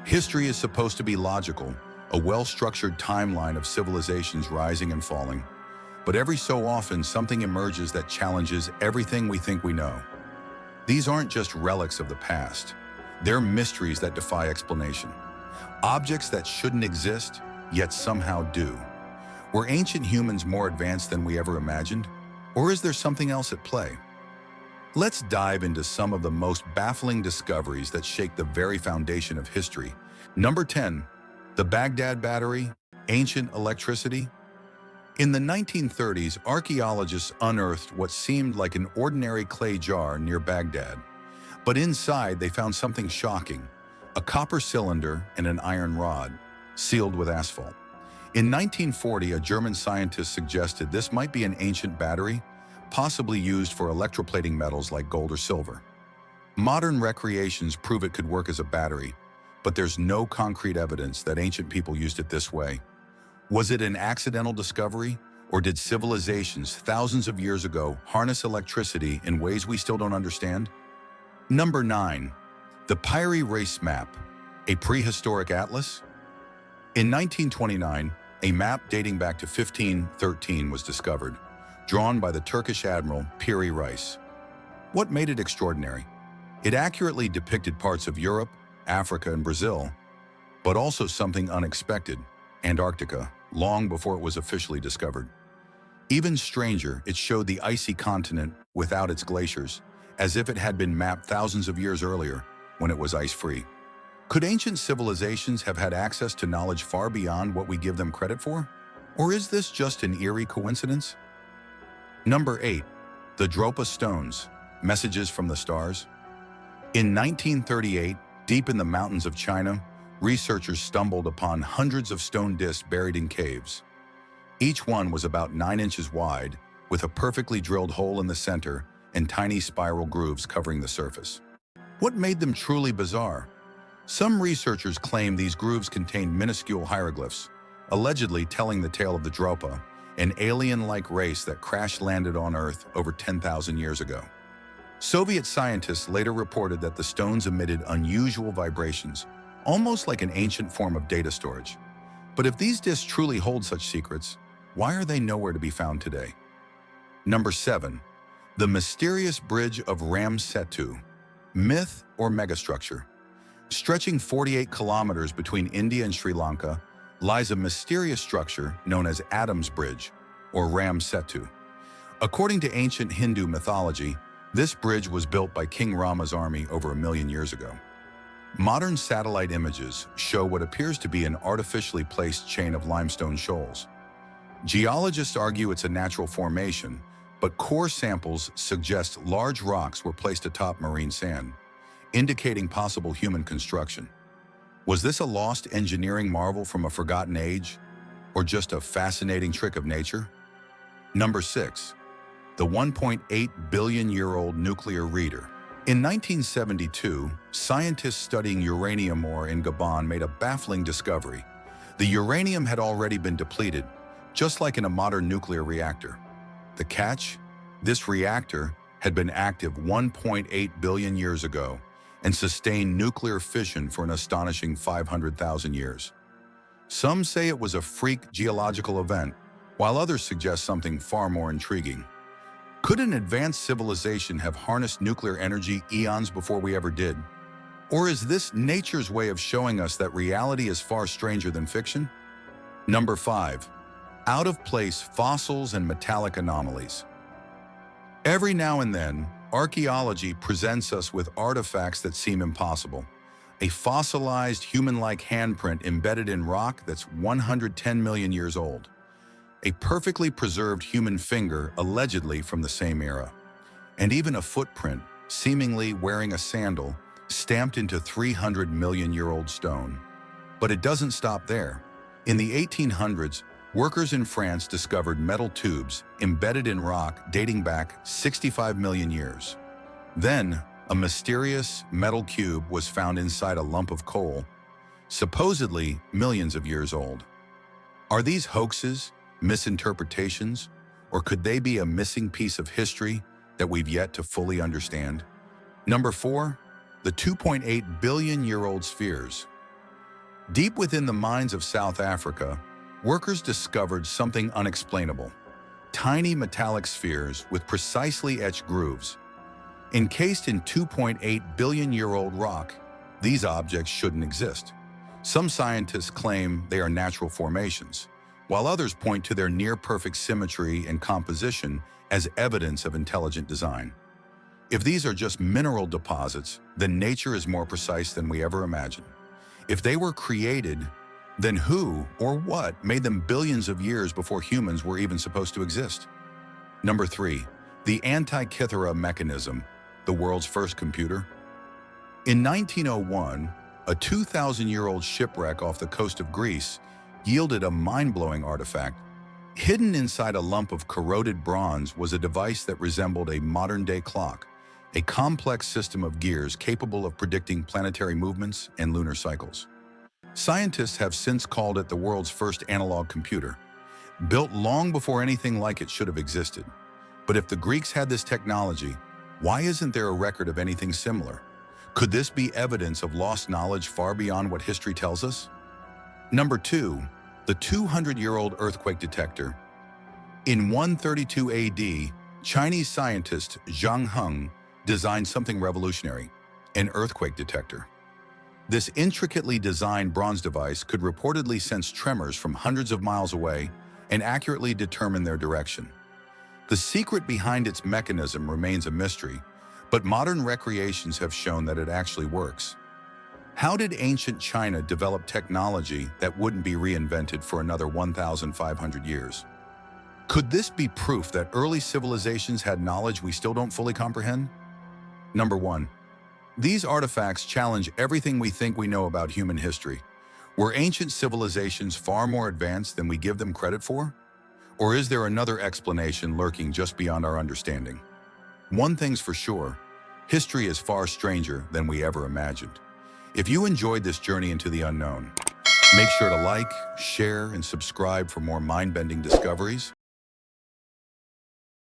History is supposed to be logical, a well-structured timeline of civilizations rising and falling. But every so often, something emerges that challenges everything we think we know. These aren't just relics of the past. They're mysteries that defy explanation. Objects that shouldn't exist, yet somehow do. Were ancient humans more advanced than we ever imagined? Or is there something else at play? Let's dive into some of the most baffling discoveries that shake the very foundation of history. Number 10. The Baghdad Battery, ancient electricity. In the 1930s, archaeologists unearthed what seemed like an ordinary clay jar near Baghdad. But inside, they found something shocking: a copper cylinder and an iron rod, sealed with asphalt. In 1940, a German scientist suggested this might be an ancient battery, possibly used for electroplating metals like gold or silver. Modern recreations prove it could work as a battery, but there's no concrete evidence that ancient people used it this way. Was it an accidental discovery, or did civilizations thousands of years ago harness electricity in ways we still don't understand? Number 9. The Piri Reis Map, a prehistoric atlas? In 1929, a map dating back to 1513 was discovered, drawn by the Turkish admiral Piri Reis. What made it extraordinary? It accurately depicted parts of Europe, Africa, and Brazil, but also something unexpected: Antarctica, long before it was officially discovered. Even stranger, it showed the icy continent without its glaciers, as if it had been mapped thousands of years earlier, when it was ice-free. Could ancient civilizations have had access to knowledge far beyond what we give them credit for? Or is this just an eerie coincidence? Number 8. The Dropa Stones, Messages from the Stars. In 1938, deep in the mountains of China, researchers stumbled upon hundreds of stone discs buried in caves. Each one was about 9 inches wide, with a perfectly drilled hole in the center and tiny spiral grooves covering the surface. What made them truly bizarre? Some researchers claim these grooves contained minuscule hieroglyphs, allegedly telling the tale of the Dropa, an alien-like race that crash-landed on Earth over 10,000 years ago. Soviet scientists later reported that the stones emitted unusual vibrations, almost like an ancient form of data storage. But if these discs truly hold such secrets, why are they nowhere to be found today? Number 7. The Mysterious Bridge of Ram Setu, myth or megastructure? Stretching 48 kilometers between India and Sri Lanka lies a mysterious structure known as Adam's Bridge, or Ram Setu. According to ancient Hindu mythology, this bridge was built by King Rama's army over 1 million years ago. Modern satellite images show what appears to be an artificially placed chain of limestone shoals. Geologists argue it's a natural formation, but core samples suggest large rocks were placed atop marine sand, indicating possible human construction. Was this a lost engineering marvel from a forgotten age, or just a fascinating trick of nature? Number 6. The 1.8 billion-year-old nuclear reader. In 1972, scientists studying uranium ore in Gabon made a baffling discovery. The uranium had already been depleted, just like in a modern nuclear reactor. The catch? This reactor had been active 1.8 billion years ago and sustained nuclear fission for an astonishing 500,000 years. Some say it was a freak geological event, while others suggest something far more intriguing. Could an advanced civilization have harnessed nuclear energy eons before we ever did? Or is this nature's way of showing us that reality is far stranger than fiction? Number 5. Out-of-place fossils and metallic anomalies. Every now and then, archaeology presents us with artifacts that seem impossible. A fossilized human-like handprint embedded in rock that's 110 million years old. A perfectly preserved human finger allegedly from the same era. And even a footprint, seemingly wearing a sandal, stamped into 300 million-year-old stone. But it doesn't stop there. In the 1800s, workers in France discovered metal tubes embedded in rock dating back 65 million years. Then, a mysterious metal cube was found inside a lump of coal, supposedly millions of years old. Are these hoaxes, misinterpretations, or could they be a missing piece of history that we've yet to fully understand? Number 4. The 2.8 billion-year-old spheres. Deep within the mines of South Africa, workers discovered something unexplainable. Tiny metallic spheres with precisely etched grooves. Encased in 2.8 billion-year-old rock, these objects shouldn't exist. Some scientists claim they are natural formations, while others point to their near-perfect symmetry and composition as evidence of intelligent design. If these are just mineral deposits, then nature is more precise than we ever imagined. If they were created, then who or what made them billions of years before humans were even supposed to exist? Number 3. The Antikythera Mechanism, the world's first computer. In 1901, a 2,000-year-old shipwreck off the coast of Greece yielded a mind-blowing artifact. Hidden inside a lump of corroded bronze was a device that resembled a modern-day clock, a complex system of gears capable of predicting planetary movements and lunar cycles. Scientists have since called it the world's first analog computer, built long before anything like it should have existed. But if the Greeks had this technology, why isn't there a record of anything similar? Could this be evidence of lost knowledge far beyond what history tells us? Number 2. The 200-year-old earthquake detector. In 132 AD, Chinese scientist Zhang Heng designed something revolutionary, an earthquake detector. This intricately designed bronze device could reportedly sense tremors from hundreds of miles away and accurately determine their direction. The secret behind its mechanism remains a mystery, but modern recreations have shown that it actually works. How did ancient China develop technology that wouldn't be reinvented for another 1,500 years? Could this be proof that early civilizations had knowledge we still don't fully comprehend? Number 1. These artifacts challenge everything we think we know about human history. Were ancient civilizations far more advanced than we give them credit for? Or is there another explanation lurking just beyond our understanding? One thing's for sure, history is far stranger than we ever imagined. If you enjoyed this journey into the unknown, make sure to like, share, and subscribe for more mind-bending discoveries.